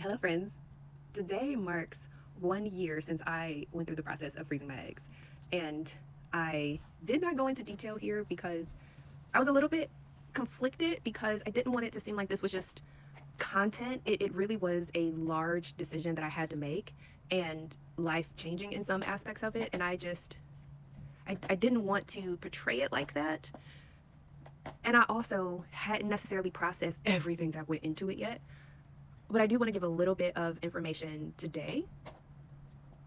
Hello friends. Today marks 1 year since I went through the process of freezing my eggs. And I did not go into detail here because I was a little bit conflicted because I didn't want it to seem like this was just content. It really was a large decision that I had to make and life changing in some aspects of it. And I didn't want to portray it like that. And I also hadn't necessarily processed everything that went into it yet. But I do want to give a little bit of information today.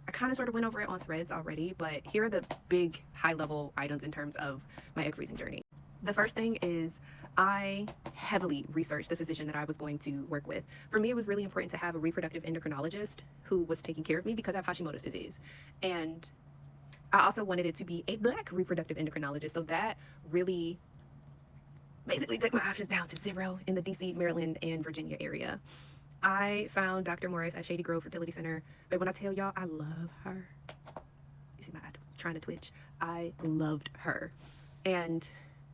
I kind of sort of went over it on Threads already, but here are the big high-level items in terms of my egg freezing journey. The first thing is I heavily researched the physician that I was going to work with. For me, it was really important to have a reproductive endocrinologist who was taking care of me because I have Hashimoto's disease. And I also wanted it to be a Black reproductive endocrinologist. So that really basically took my options down to zero in the DC, Maryland, and Virginia area. I found Dr. Morris at Shady Grove Fertility Center, but when I tell y'all I love her, you see my eye trying to twitch, I loved her. And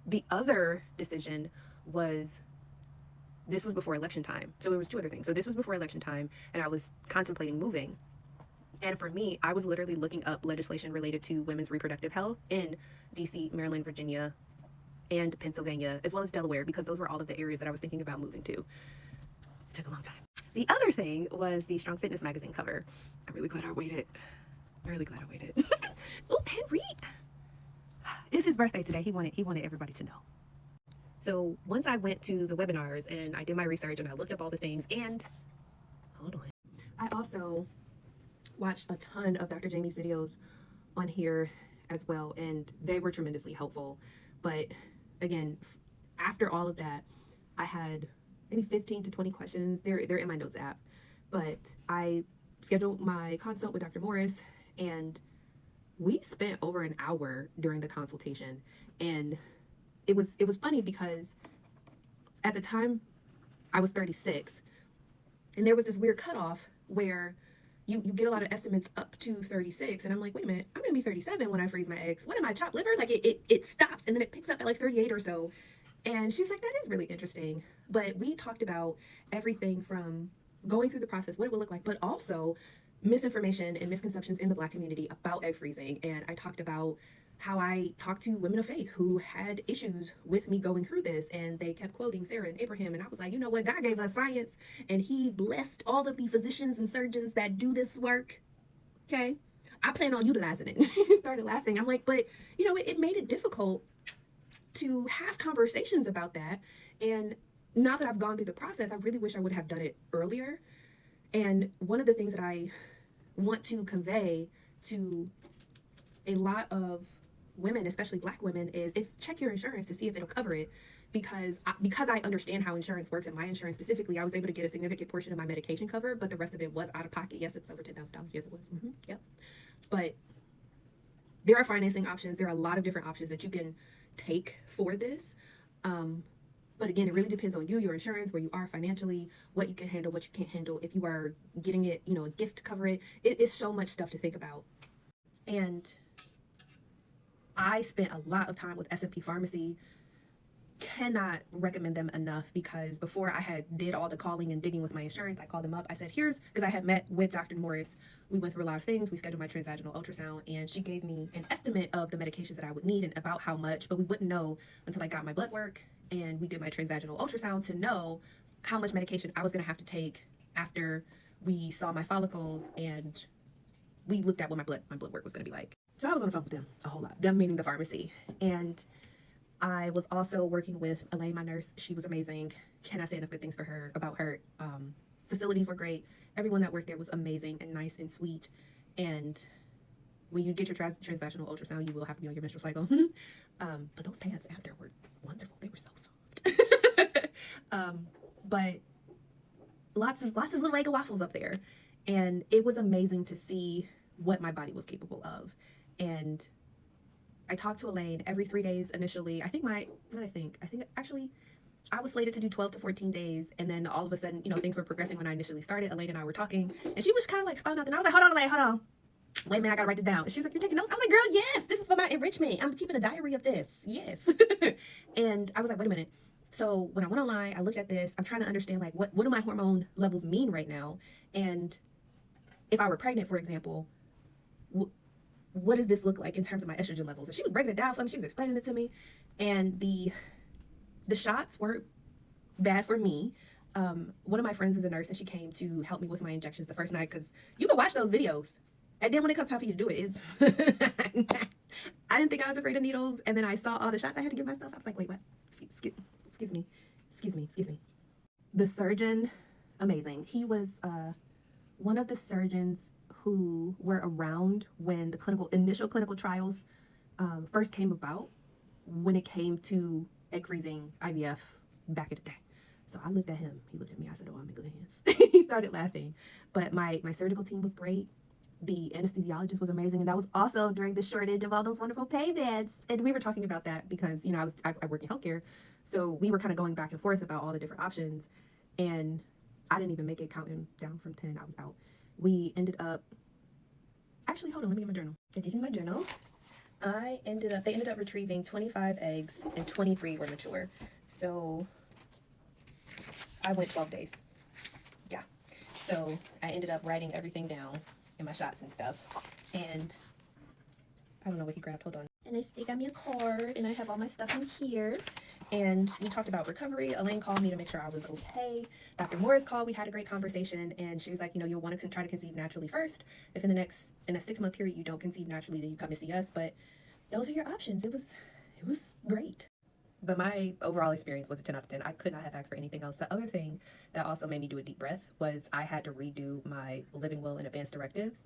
the other decision was, this was before election time. So there was two other things. So this was before election time, and I was contemplating moving. And for me, I was literally looking up legislation related to women's reproductive health in DC, Maryland, Virginia, and Pennsylvania, as well as Delaware, because those were all of the areas that I was thinking about moving to. It took a long time. The other thing was the Strong Fitness magazine cover. I'm really glad I waited. Oh, Henry. It's his birthday today. He wanted everybody to know. So once I went to the webinars and I did my research and I looked up all the things, and hold on. I also watched a ton of Dr. Jaime's videos on here as well, and they were tremendously helpful. But again, after all of that, I had maybe 15 to 20 questions. They're in my notes app. But I scheduled my consult with Dr. Morris, and we spent over an hour during the consultation. And it was funny because at the time I was 36, and there was this weird cutoff where you get a lot of estimates up to 36, and I'm like, wait a minute, I'm gonna be 37 when I freeze my eggs. What am I, chopped liver? Like it stops and then it picks up at like 38 or so. And she was like, that is really interesting. But we talked about everything from going through the process, what it would look like, but also misinformation and misconceptions in the Black community about egg freezing. And I talked about how I talked to women of faith who had issues with me going through this, and they kept quoting Sarah and Abraham. And I was like, you know what? God gave us science, and he blessed all of the physicians and surgeons that do this work. Okay? I plan on utilizing it. He started laughing. I'm like, but you know, it made it difficult to have conversations about that. And now that I've gone through the process, I really wish I would have done it earlier. And one of the things that I want to convey to a lot of women, especially Black women, is check your insurance to see if it'll cover it. Because I understand how insurance works, and my insurance specifically, I was able to get a significant portion of my medication covered, but the rest of it was out of pocket. Yes, it was over $10,000. Yes, it was. Yep. But there are financing options. There are a lot of different options that you can take for this. But again, it really depends on you, your insurance, where you are financially, what you can handle, what you can't handle. If you are getting it, a gift to cover it, it's so much stuff to think about. And I spent a lot of time with S&P Pharmacy. Cannot recommend them enough, because before I had did all the calling and digging with my insurance, I called them up. I said, because I had met with Dr. Morris. We went through a lot of things. We scheduled my transvaginal ultrasound, and she gave me an estimate of the medications that I would need and about how much, but we wouldn't know until I got my blood work and we did my transvaginal ultrasound to know how much medication I was going to have to take after we saw my follicles and we looked at what my blood work was going to be like. So I was on the phone with them a whole lot, them meaning the pharmacy. And I was also working with Elaine, my nurse. She was amazing. Cannot say enough good things about her. Facilities were great. Everyone that worked there was amazing and nice and sweet. And when you get your transvaginal ultrasound, you will have to be on your menstrual cycle. But those pads after were wonderful. They were so soft. But lots of little egg waffles up there. And it was amazing to see what my body was capable of. And I talked to Elaine every 3 days initially. I think actually I was slated to do 12 to 14 days. And then all of a sudden, things were progressing when I initially started. Elaine and I were talking, and she was kind of like spouting out. And I was like, hold on, Elaine, hold on. Wait a minute, I gotta write this down. And she was like, you're taking notes? I was like, girl, yes, this is for my enrichment. I'm keeping a diary of this. Yes. And I was like, wait a minute. So when I went online, I looked at this. I'm trying to understand, like, what do my hormone levels mean right now? And if I were pregnant, for example, what does this look like in terms of my estrogen levels? And she was breaking it down for me. She was explaining it to me. And the shots weren't bad for me. One of my friends is a nurse, and she came to help me with my injections the first night, because you can watch those videos. And then when it comes time for you to do it, I didn't think I was afraid of needles. And then I saw all the shots I had to give myself. I was like, wait, what? Excuse me. The surgeon, amazing. He was one of the surgeons who were around when the initial clinical trials first came about, when it came to egg freezing IVF back in the day. So I looked at him. He looked at me. I said, oh, I'm in good hands. He started laughing. But my surgical team was great. The anesthesiologist was amazing. And that was also during the shortage of all those wonderful pay beds. And we were talking about that because, I work in healthcare. So we were kind of going back and forth about all the different options. And I didn't even make it counting down from 10. I was out. We ended up, actually, hold on, let me get my journal. This is my journal. They ended up retrieving 25 eggs and 23 were mature. So I went 12 days. Yeah. So I ended up writing everything down in my shots and stuff. And I don't know what he grabbed. Hold on. And they got me a card, and I have all my stuff in here. And we talked about recovery. Elaine called me to make sure I was okay. Dr. Morris called. We had a great conversation, and she was like, you'll want to try to conceive naturally first. If in a 6-month period you don't conceive naturally, then you come to see us. But those are your options. It was great. But my overall experience was a 10 out of 10. I could not have asked for anything else. The other thing that also made me do a deep breath was I had to redo my living will and advance directives,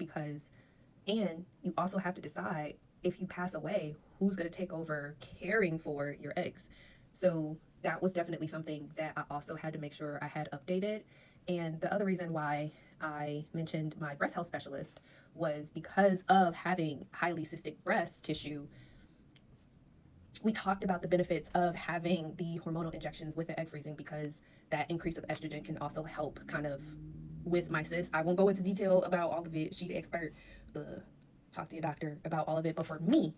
and you also have to decide, if you pass away, who's going to take over caring for your eggs. So that was definitely something that I also had to make sure I had updated. And the other reason why I mentioned my breast health specialist was because of having highly cystic breast tissue. We talked about the benefits of having the hormonal injections with the egg freezing, because that increase of estrogen can also help kind of with my cyst. I won't go into detail about all of it. She's the expert. Talk to your doctor about all of it. But for me,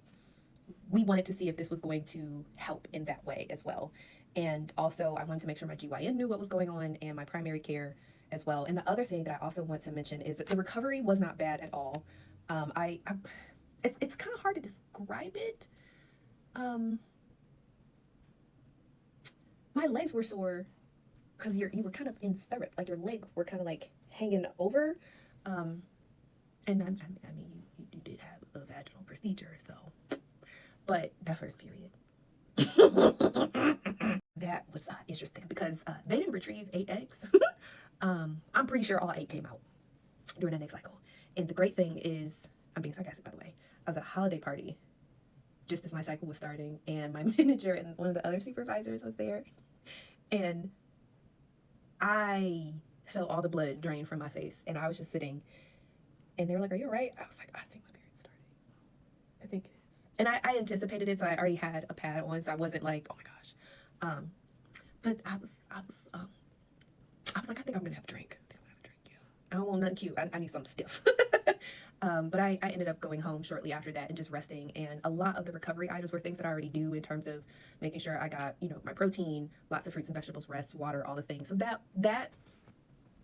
we wanted to see if this was going to help in that way as well. And also, I wanted to make sure my GYN knew what was going on, and my primary care as well. And the other thing that I also want to mention is that the recovery was not bad at all. It's kind of hard to describe it. My legs were sore because you were kind of in stirrup, like your leg were kind of like hanging over. And I mean, you did have a vaginal procedure, so. But that first period, that was interesting, because they didn't retrieve 8 eggs. I'm pretty sure all 8 came out during the next cycle. And the great thing is, I'm being sarcastic, by the way, I was at a holiday party just as my cycle was starting, and my manager and one of the other supervisors was there, and I felt all the blood drain from my face, and I was just sitting, and they were like, are you all right? I was like, I think my period's starting. I think it is. And I anticipated it, so I already had a pad on, so I wasn't like, oh my gosh. But I was like, I think I'm gonna have a drink. Yeah. I don't want nothing cute. I need something stiff. But I ended up going home shortly after that and just resting. And a lot of the recovery items were things that I already do, in terms of making sure I got, my protein, lots of fruits and vegetables, rest, water, all the things. So that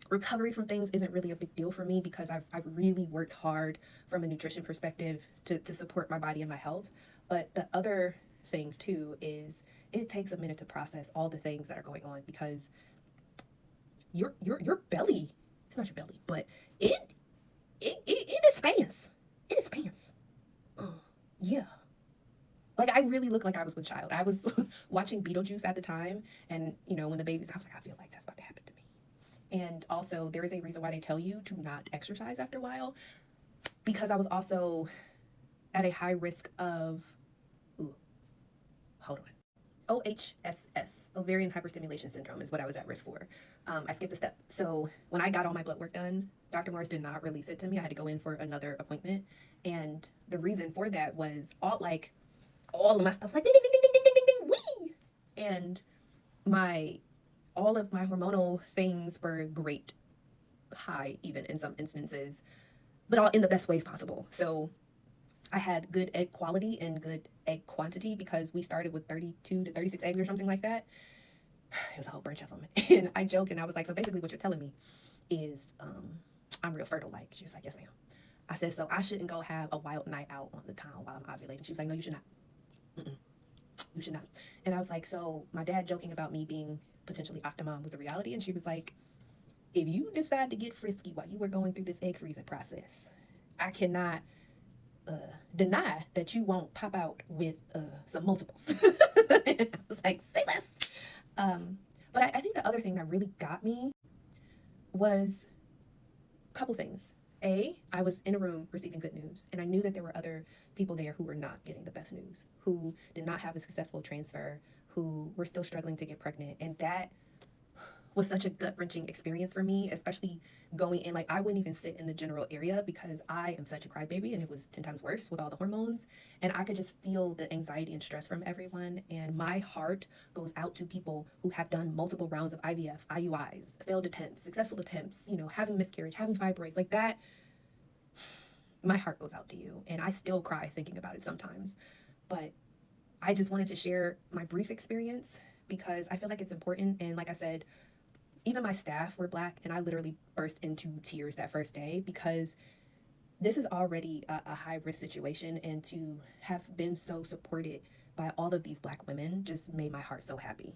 recovery from things isn't really a big deal for me, because I've really worked hard from a nutrition perspective to support my body and my health. But the other thing too is it takes a minute to process all the things that are going on, because your belly, it's not your belly, but it expands. It expands. Yeah. Like, I really look like I was with child. I was watching Beetlejuice at the time, and when the baby's, I was like, I feel like that's about to happen to me. And also, there is a reason why they tell you to not exercise after a while, because I was also at a high risk of, OHSS, ovarian hyperstimulation syndrome, is what I was at risk for. I skipped a step. So when I got all my blood work done, Dr. Morris did not release it to me. I had to go in for another appointment. And the reason for that was all of my stuff's like ding, ding, ding, ding, ding, ding, ding, ding, wee. And all of my hormonal things were great, high even in some instances, but all in the best ways possible. So I had good egg quality and good egg quantity, because we started with 32 to 36 eggs or something like that. It was a whole bunch of them. And I joked and I was like, so basically what you're telling me is I'm real fertile. Like, she was like, yes, ma'am. I said, so I shouldn't go have a wild night out on the town while I'm ovulating. She was like, no, you should not. Mm-mm, you should not. And I was like, so my dad joking about me being potentially octomom was a reality. And she was like, if you decide to get frisky while you were going through this egg freezing process, I cannot deny that you won't pop out with some multiples. I was like, say less. But I think the other thing that really got me was a couple things. I was in a room receiving good news, and I knew that there were other people there who were not getting the best news, who did not have a successful transfer, who were still struggling to get pregnant. And that was such a gut-wrenching experience for me, especially going in. Like, I wouldn't even sit in the general area because I am such a crybaby, and it was 10 times worse with all the hormones. And I could just feel the anxiety and stress from everyone. And my heart goes out to people who have done multiple rounds of IVF, IUIs, failed attempts, successful attempts, you know, having miscarriage, having fibroids, like that. My heart goes out to you. And I still cry thinking about it sometimes. But I just wanted to share my brief experience because I feel like it's important. And like I said, even my staff were Black, and I literally burst into tears that first day because this is already a high risk situation, and to have been so supported by all of these Black women just made my heart so happy.